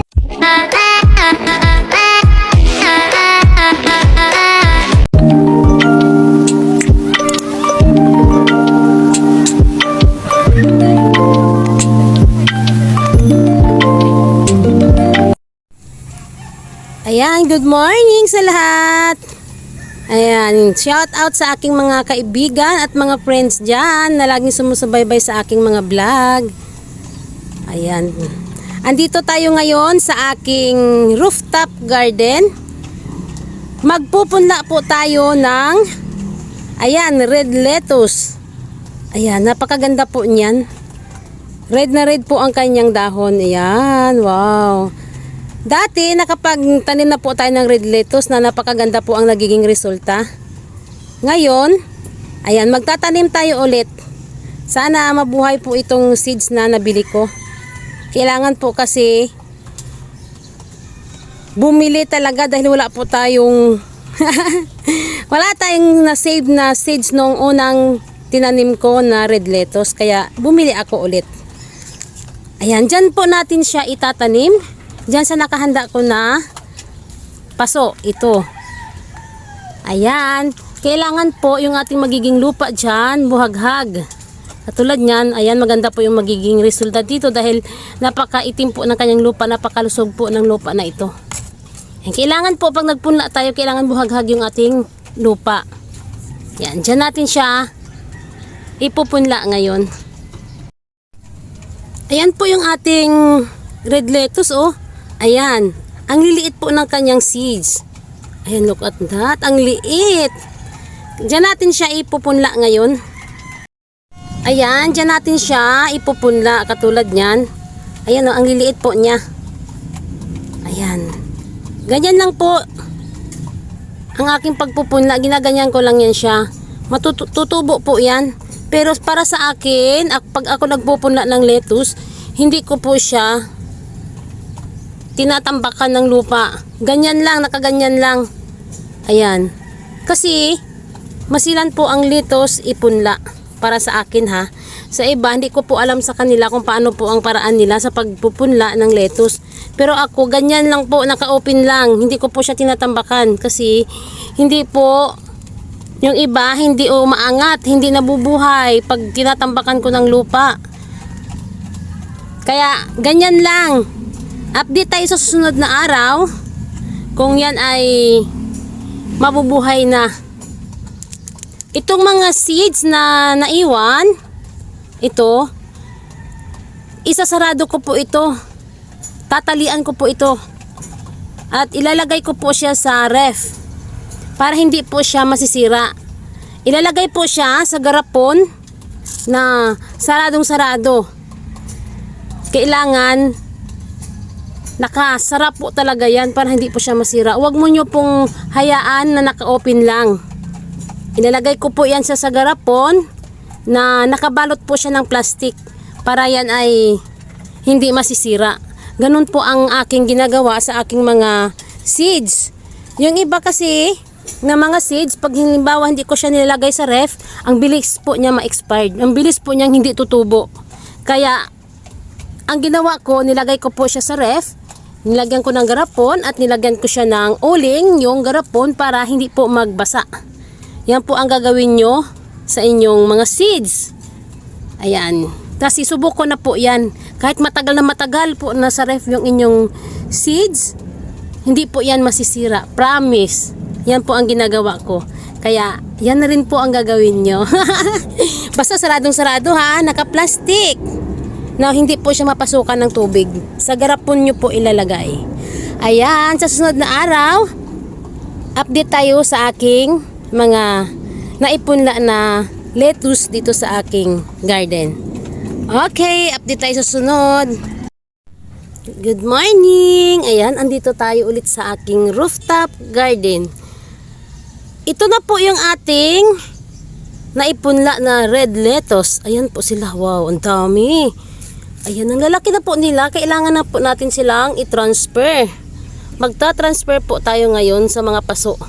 Ayan, good morning sa lahat. Ayan, shout out sa aking mga kaibigan at mga friends dyan na laging sumusubaybay sa aking mga vlog. Ayan, andito tayo ngayon sa aking rooftop garden. Magpupunla po tayo ng, ayan, red lettuce. Ayan, napakaganda po niyan. Red na red po ang kanyang dahon. Ayan, wow. Dati nakapagtanim na po tayo ng red lettuce na napakaganda po ang nagiging resulta. Ngayon, ayan, magtatanim tayo ulit. Sana mabuhay po itong seeds na nabili ko. Kailangan po kasi bumili talaga dahil wala po tayong wala tayong na-save na seeds noong unang tinanim ko na red lettuce. Kaya bumili ako ulit. Ayan, dyan po natin siya itatanim. Diyan sa nakahanda ko na paso, ito. Ayan, kailangan po yung ating magiging lupa dyan, buhaghag. Katulad nyan, ayan, maganda po yung magiging resulta dito dahil napakaitim po ng kanyang lupa, napakalusog po ng lupa na ito. Ayan, kailangan po pag nagpunla tayo, kailangan buhaghag yung ating lupa. Ayan, dyan natin siya ipupunla ngayon. Ayan po yung ating red lettuce, oh. Ayan, ang liliit po ng kanyang seeds. Ayan, look at that, ang liit. Diyan natin siya ipupunla ngayon. Ayan, diyan natin siya ipupunla katulad niyan. Ayan, oh, ang liliit po niya. Ayan, ganyan lang po ang aking pagpupunla. Ginaganyan ko lang yan siya. Matutubo po yan. Pero para sa akin, pag ako nagpupunla ng lettuce, hindi ko po siya tinatambakan ng lupa. Ganyan lang, nakaganyan lang. Ayan. Kasi masilan po ang lettuce ipunla para sa akin, ha. Sa iba, hindi ko po alam sa kanila kung paano po ang paraan nila sa pagpupunla ng lettuce. Pero ako, ganyan lang po, naka-open lang. Hindi ko po siya tinatambakan kasi hindi po yung iba, hindi umaangat, hindi nabubuhay pag tinatambakan ko ng lupa. Kaya ganyan lang. Update tayo sa susunod na araw kung yan ay mabubuhay na. Itong mga seeds na naiwan, ito, isasarado ko po ito. Tatalian ko po ito. At ilalagay ko po siya sa ref para hindi po siya masisira. Ilalagay po siya sa garapon na saradong-sarado. Kailangan nakasara po talaga yan para hindi po siya masira. Huwag mo nyo pong hayaan na naka-open lang. Ilalagay ko po yan sa garapon na nakabalot po siya ng plastic para yan ay hindi masisira. Ganun po ang aking ginagawa sa aking mga seeds. Yung iba kasi na mga seeds, pag halimbawa hindi ko siya nilalagay sa ref, ang bilis po niya ma-expired. Ang bilis po niyang hindi tutubo. Kaya ang ginawa ko, nilagay ko po siya sa ref. Nilagyan ko ng garapon at nilagyan ko siya ng uling yung garapon para hindi po magbasa. Yan po ang gagawin nyo sa inyong mga seeds. Ayan. Tapos isubok ko na po yan. Kahit matagal na matagal po nasa ref yung inyong seeds, hindi po yan masisira. Promise. Yan po ang ginagawa ko. Kaya yan na rin po ang gagawin nyo. Basta saradong sarado, ha. Naka-plastic. Na hindi po siya mapasukan ng tubig. Sa garapon nyo po ilalagay. Ayan, sa susunod na araw, update tayo sa aking mga naipunla na lettuce dito sa aking garden. Okay, update tayo sa sunod. Good morning! Ayan, andito tayo ulit sa aking rooftop garden. Ito na po yung ating naipunla na red lettuce. Ayan po sila. Wow, ang dami. Ayan, ang lalaki na po nila. Kailangan na po natin silang i-transfer. Magta-transfer po tayo ngayon sa mga paso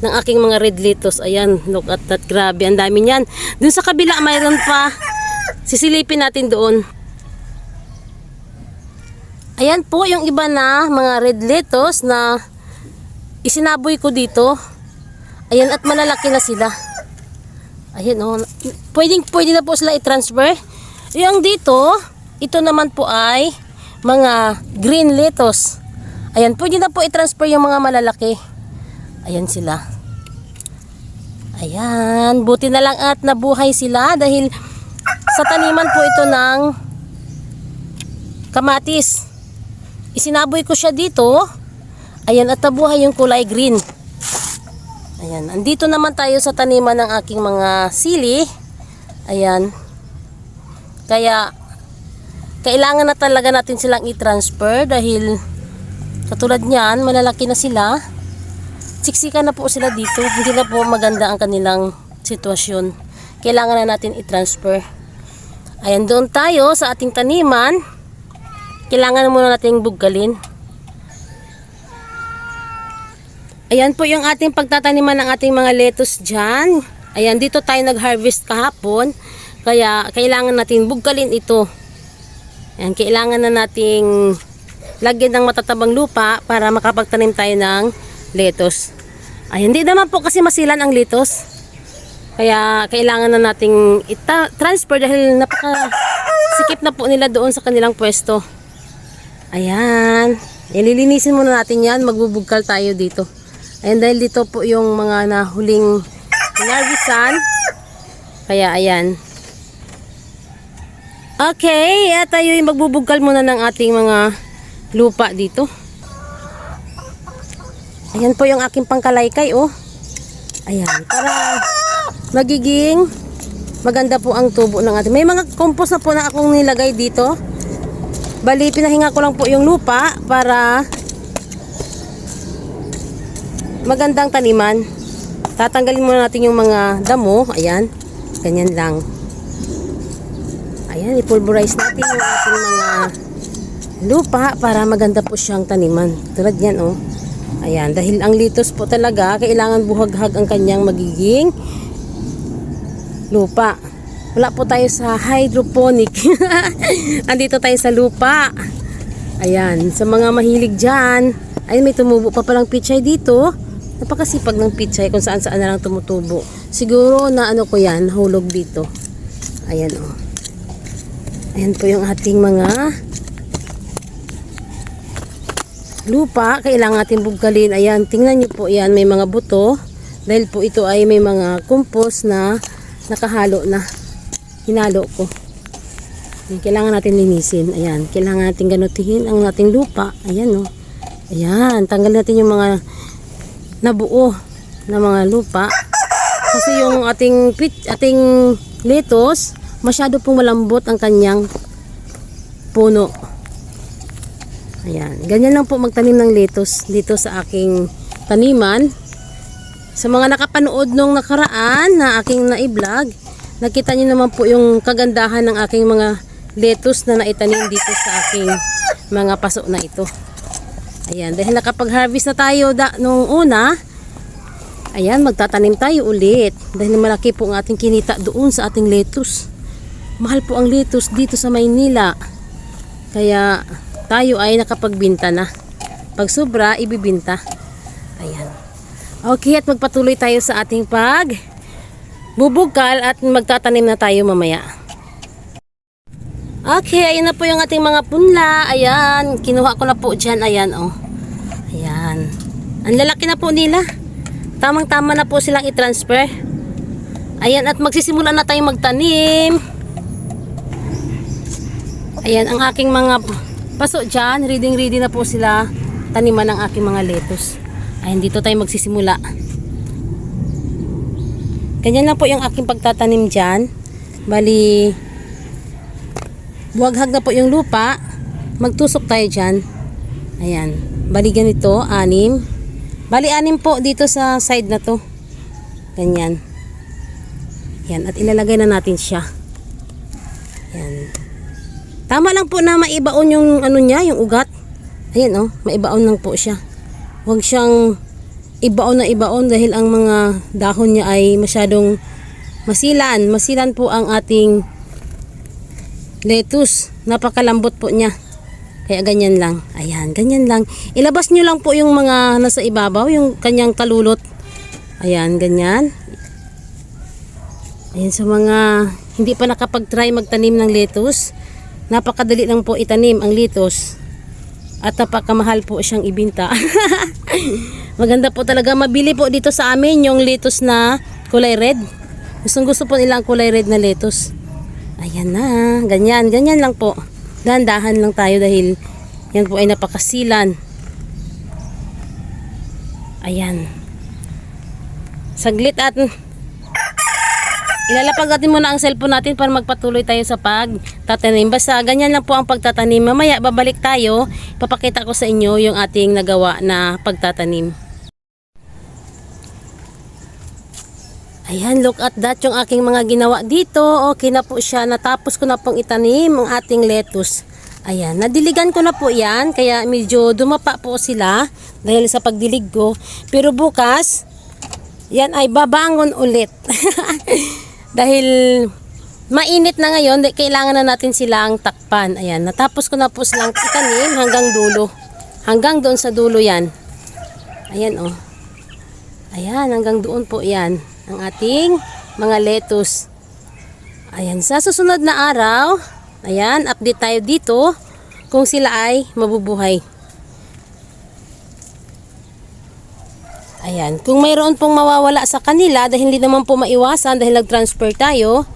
ng aking mga red lettuce. Ayan, look at that. Grabe, ang dami niyan. Doon sa kabila, mayroon pa. Sisilipin natin doon. Ayan po yung iba na mga red lettuce na isinaboy ko dito. Ayan, at malalaki na sila. Ayan o. Pwede na po sila i-transfer. Yung dito, ito naman po ay mga green lettuce. Ayan, pwede na po i-transfer yung mga malalaki. Ayan sila. Ayan, buti na lang at nabuhay sila dahil sa taniman po ito ng kamatis. Isinaboy ko siya dito. Ayan, at nabuhay yung kulay green. Ayan, andito naman tayo sa taniman ng aking mga sili. Ayan. Kaya kailangan na talaga natin silang i-transfer dahil katulad niyan, malalaki na sila. Siksika na po sila dito. Hindi na po maganda ang kanilang sitwasyon. Kailangan na natin i-transfer. Ayan, doon tayo sa ating taniman. Kailangan muna nating bugkalin. Ayan po yung ating pagtataniman ng ating mga lettuce dyan. Ayan, dito tayo nag-harvest kahapon. Kaya kailangan natin bugkalin ito. Ayan, kailangan na nating lagyan ng matatabang lupa para makapagtanim tayo ng lettuce. Ayan, hindi naman po kasi masilan ang lettuce. Kaya kailangan na nating transfer dahil napakasikip na po nila doon sa kanilang pwesto. Ayan. Ililinisin muna natin yan. Magbubugkal tayo dito. Ayan, dahil dito po yung mga nahuling hinarvestan. Kaya ayan. Okay, tayo yung magbubugkal muna ng ating mga lupa dito. Ayan po yung aking pangkalaykay, oh. Ayan, para magiging maganda po ang tubo ng ating. May mga compost na po na akong nilagay dito. Bali, pinahinga ko lang po yung lupa para magandang taniman. Tatanggalin muna natin yung mga damo. Ayan, ganyan lang. Ayan, ipulverize natin yung ating mga lupa para maganda po siyang taniman. Tulad yan, oh. Ayan, dahil ang lettuce po talaga, kailangan buhaghag ang kanyang magiging lupa. Wala po tayo sa hydroponic. Andito tayo sa lupa. Ayan, sa mga mahilig dyan. Ay, may tumubo pa palang pichay dito. Napakasipag ng pichay kung saan-saan na lang tumutubo. Siguro na ano ko yan, hulog dito. Ayan, oh. Ayan po yung ating mga lupa. Kailangan natin bugkalin. Ayan, tingnan nyo po yan. May mga buto. Dahil po ito ay may mga compost na nakahalo na. Hinalo ko. Ayan, kailangan natin linisin. Ayan, kailangan natin ganutihin ang ating lupa. Ayan, oh. Ayan, tanggal natin yung mga nabuo na mga lupa. Kasi yung ating lettuce, masyado pong malambot ang kanyang puno. Ayan, ganyan lang po magtanim ng lettuce dito sa aking taniman. Sa mga nakapanood nung nakaraan na aking na-vlog, nakita niyo naman po yung kagandahan ng aking mga lettuce na naitanim dito sa aking mga paso na ito. Ayan, dahil nakapag-harvest na tayo nung una, ayan, magtatanim tayo ulit. Dahil malaki po ang ating kinita doon sa ating lettuce. Mahal po ang lettuce dito sa Maynila. Kaya tayo ay nakapagbinta na. Pag sobra, ibibinta. Ayan. Okay, at magpatuloy tayo sa ating bubugkal at magtatanim na tayo mamaya. Okay, ayan na po yung ating mga punla. Ayan, kinuha ko na po dyan. Ayan, oh. Ayan. Ang lalaki na po nila. Tamang-tama na po silang i-transfer. Ayan, at magsisimula na tayong magtanim. Ayan, ang aking mga paso dyan. Ready na po sila taniman ng aking mga lettuce. Ayan, dito tayo magsisimula. Ganyan lang po yung aking pagtatanim dyan. Bali, buwaghag na po yung lupa. Magtusok tayo dyan. Ayan. Bali ganito, 6. Bali 6 po dito sa side na to. Ganyan. Yan. At ilalagay na natin siya. Yan. Tama lang po na maibaon yung ano niya, yung ugat. Ayan, oh. Maibaon lang po siya. Huwag siyang ibaon na ibaon dahil ang mga dahon niya ay masyadong masilan. Masilan po ang ating lettuce. Napakalambot po niya. Kaya ganyan lang. Ayan, ganyan lang. Ilabas nyo lang po yung mga nasa ibabaw, yung kanyang kalulot. Ayan, ganyan. Ayan, sa mga hindi pa nakapag-try magtanim ng lettuce, napakadali lang po itanim ang lettuce. At napakamahal po siyang ibinta. Maganda po talaga. Mabili po dito sa amin yung lettuce na kulay red. Gustong gusto po nila ang kulay red na lettuce. Ayan na. Ganyan. Ganyan lang po. Dahan-dahan lang tayo dahil yan po ay napakasilan. Ayan. Saglit at ilalapag natin muna ang cellphone natin para magpatuloy tayo sa pagtatanim. Basta ganyan lang po ang pagtatanim. Mamaya babalik tayo. Papakita ko sa inyo yung ating nagawa na pagtatanim. Ayan, look at that, yung aking mga ginawa dito. Okay na po siya. Natapos ko na pong itanim ang ating lettuce. Ayan, nadiligan ko na po yan. Kaya medyo dumapa po sila dahil sa pagdilig ko. Pero bukas, yan ay babangon ulit. Dahil mainit na ngayon, kailangan na natin silang takpan. Ayan, natapos ko na po silang itanim hanggang dulo. Hanggang doon sa dulo yan. Ayan oh. Ayan, hanggang doon po yan. Ang ating mga lettuce. Ayan, sa susunod na araw, ayan, update tayo dito kung sila ay mabubuhay. Ayan, kung mayroon pong mawawala sa kanila dahil hindi naman po maiwasan dahil nag-transfer tayo.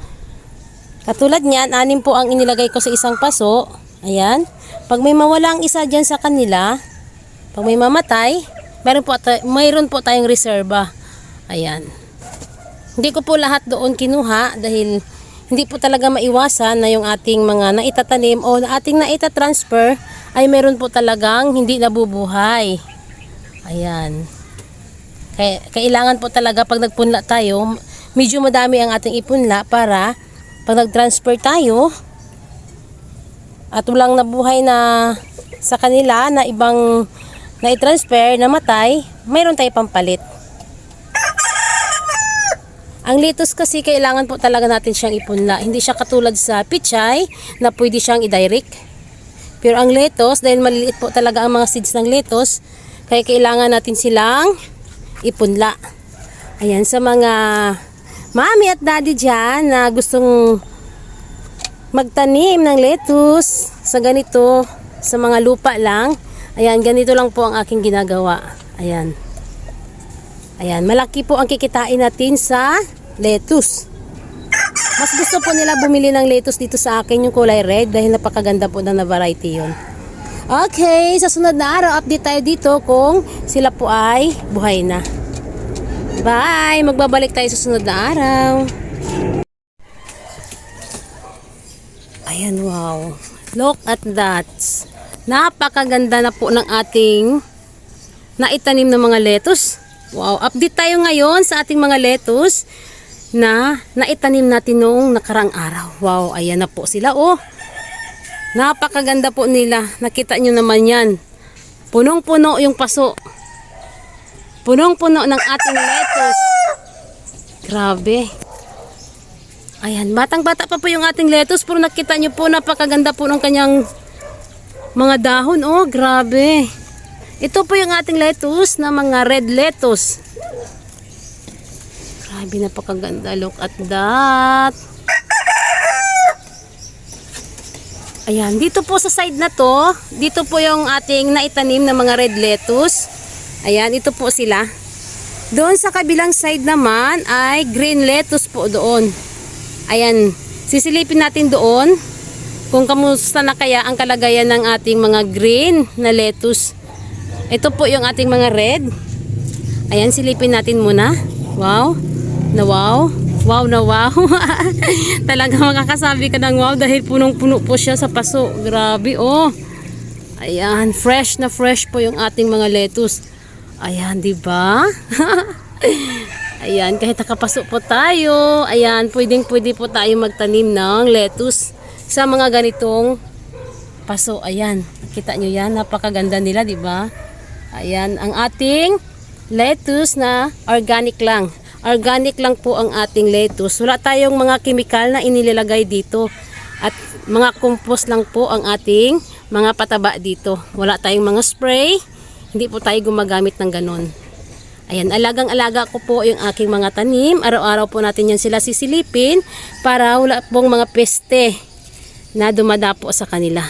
Katulad niyan, 6 po ang inilagay ko sa isang paso. Ayan, pag may mawala ang isa dyan sa kanila, pag may mamatay, mayroon po tayong reserba. Ayan. Hindi ko po lahat doon kinuha dahil hindi po talaga maiwasan na yung ating mga naitatanim o ating naitatransfer ay meron po talagang hindi nabubuhay. Ayan. Kailangan po talaga pag nagpunla tayo, medyo madami ang ating ipunla para pag nag-transfer tayo at walang nabuhay na sa kanila na ibang na-transfer, namatay, mayroon tayong pampalit. Ang lettuce kasi kailangan po talaga natin siyang ipunla. Hindi siya katulad sa pichay na pwede siyang i-direct. Pero ang lettuce, dahil maliliit po talaga ang mga seeds ng lettuce, kaya kailangan natin silang ipunla. Ayan, sa mga mami at daddy dyan na gustong magtanim ng lettuce sa ganito, sa mga lupa lang, ayan, ganito lang po ang aking ginagawa. Ayan. Ayan, malaki po ang kikitain natin sa lettuce. Mas gusto po nila bumili ng lettuce dito sa akin yung kulay red dahil napakaganda po na variety yun. Okay, sa sunod na araw, update tayo dito kung sila po ay buhay na. Bye! Magbabalik tayo sa sunod na araw. Ayan, wow. Look at that. Napakaganda na po ng ating naitanim na mga lettuce. Wow, update tayo ngayon sa ating mga lettuce na naitanim natin noong nakarang araw. Wow, ayan na po sila oh. Napakaganda po nila. Nakita nyo naman yan. Punong-puno yung paso. Punong-puno ng ating lettuce. Grabe. Ayan, batang-bata pa po yung ating lettuce. Pero nakita nyo po, napakaganda po ng kanyang mga dahon. Oh, grabe. Ito po yung ating lettuce na mga red lettuce. Grabe, napakaganda. Look at that. Ayan, dito po sa side na to, dito po yung ating naitanim na mga red lettuce. Ayan, ito po sila. Doon sa kabilang side naman ay green lettuce po doon. Ayan, sisilipin natin doon kung kamusta na kaya ang kalagayan ng ating mga green na lettuce. Ito po yung ating mga red. Ayan, silipin natin muna. Wow, na wow. Wow na wow. Talaga makakasabi ka ng wow dahil punong-puno po siya sa paso. Grabe oh. Ayan, fresh na fresh po yung ating mga lettuce. Ayan, di ba? Ayan, kahit nakapaso po tayo, ayan, pwedeng-pwede po tayo magtanim ng lettuce sa mga ganitong paso. Ayan, kita nyo yan, napakaganda nila, di ba? Ayan, ang ating lettuce na organic lang. Organic lang po ang ating lettuce. Wala tayong mga chemical na inilalagay dito. At mga compost lang po ang ating mga pataba dito. Wala tayong mga spray. Hindi po tayo gumagamit ng ganon. Ayan, alagang-alaga ko po yung aking mga tanim. Araw-araw po natin yan sila sisilipin para wala pong mga peste na dumadapo sa kanila.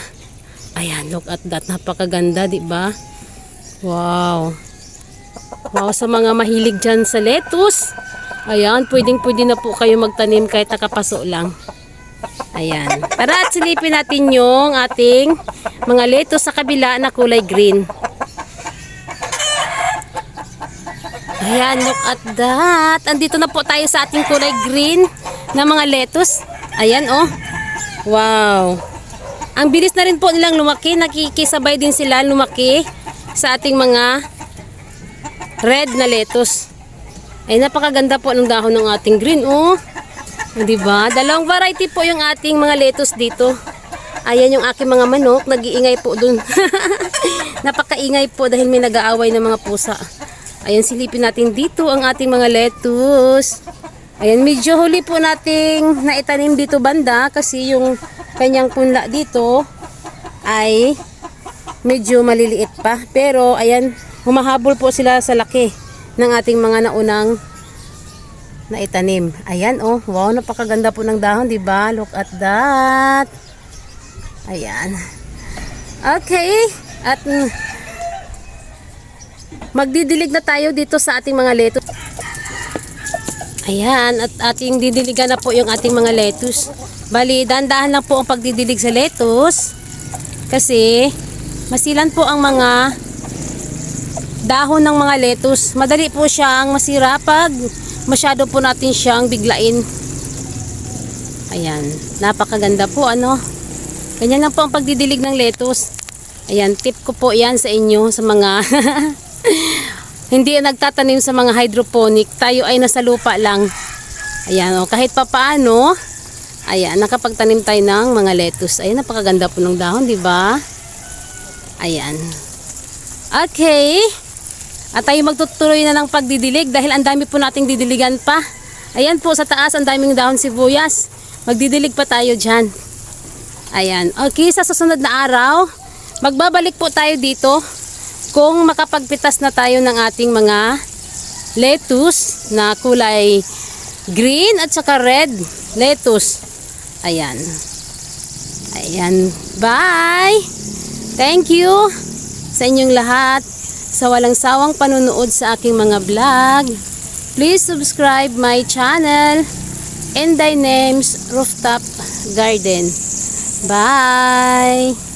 Ayan, look at that. Napakaganda, di ba? Wow. Wow, sa mga mahilig dyan sa lettuce. Ayan, pwedeng-pwede na po kayo magtanim kahit nakapaso lang. Ayan. Tara at silipin natin yung ating mga lettuce sa kabila na kulay green. Ayan, look at that. Andito na po tayo sa ating kulay green na mga lettuce. Ayan, oh. Wow. Ang bilis na rin po nilang lumaki. Nakikisabay din sila lumaki sa ating mga red na lettuce. Ay, napakaganda po ng dahon ng ating green, oh. Diba? Dalawang variety po yung ating mga lettuce dito. Ayan yung aking mga manok. Nag-iingay po dun. Napakaingay po dahil may nag-aaway ng mga pusa. Ayan, silipin natin dito ang ating mga lettuce. Ayan, medyo huli po nating naitanim dito banda kasi yung kanyang punla dito ay medyo maliliit pa. Pero ayan, humahabol po sila sa laki ng ating mga naunang naitanim. Ayan, oh. Wow, napakaganda po ng dahon, di ba? Look at that. Ayan. Okay. At magdidilig na tayo dito sa ating mga lettuce. Ayan, at ating didiligan na po yung ating mga lettuce. Bali, dahan-dahan lang po ang pagdidilig sa lettuce kasi masilan po ang mga dahon ng mga lettuce. Madali po siyang masira pag masyado po natin siyang biglain. Ayan, napakaganda po, ano. Ganyan lang po ang pagdidilig ng lettuce. Ayan, tip ko po yan sa inyo sa mga hindi nagtatanim sa mga hydroponic. Tayo ay nasa lupa lang. Ayan, o, kahit pa paano, ayan, nakapagtanim tayo ng mga lettuce. Ayan, napakaganda po ng dahon, di ba? Ayan. Okay. At tayo magtutuloy na ng pagdidilig dahil ang dami po nating didiligan pa. Ayan po sa taas, ang daming dahon sibuyas. Magdidilig pa tayo dyan. Ayan. Okay, sa susunod na araw, magbabalik po tayo dito kung makapagpitas na tayo ng ating mga lettuce na kulay green at saka red lettuce. Ayan. Ayan. Bye! Thank you sa inyong lahat sa walang sawang panunood sa aking mga vlog. Please subscribe my channel, Inday Names Rooftop Garden. Bye!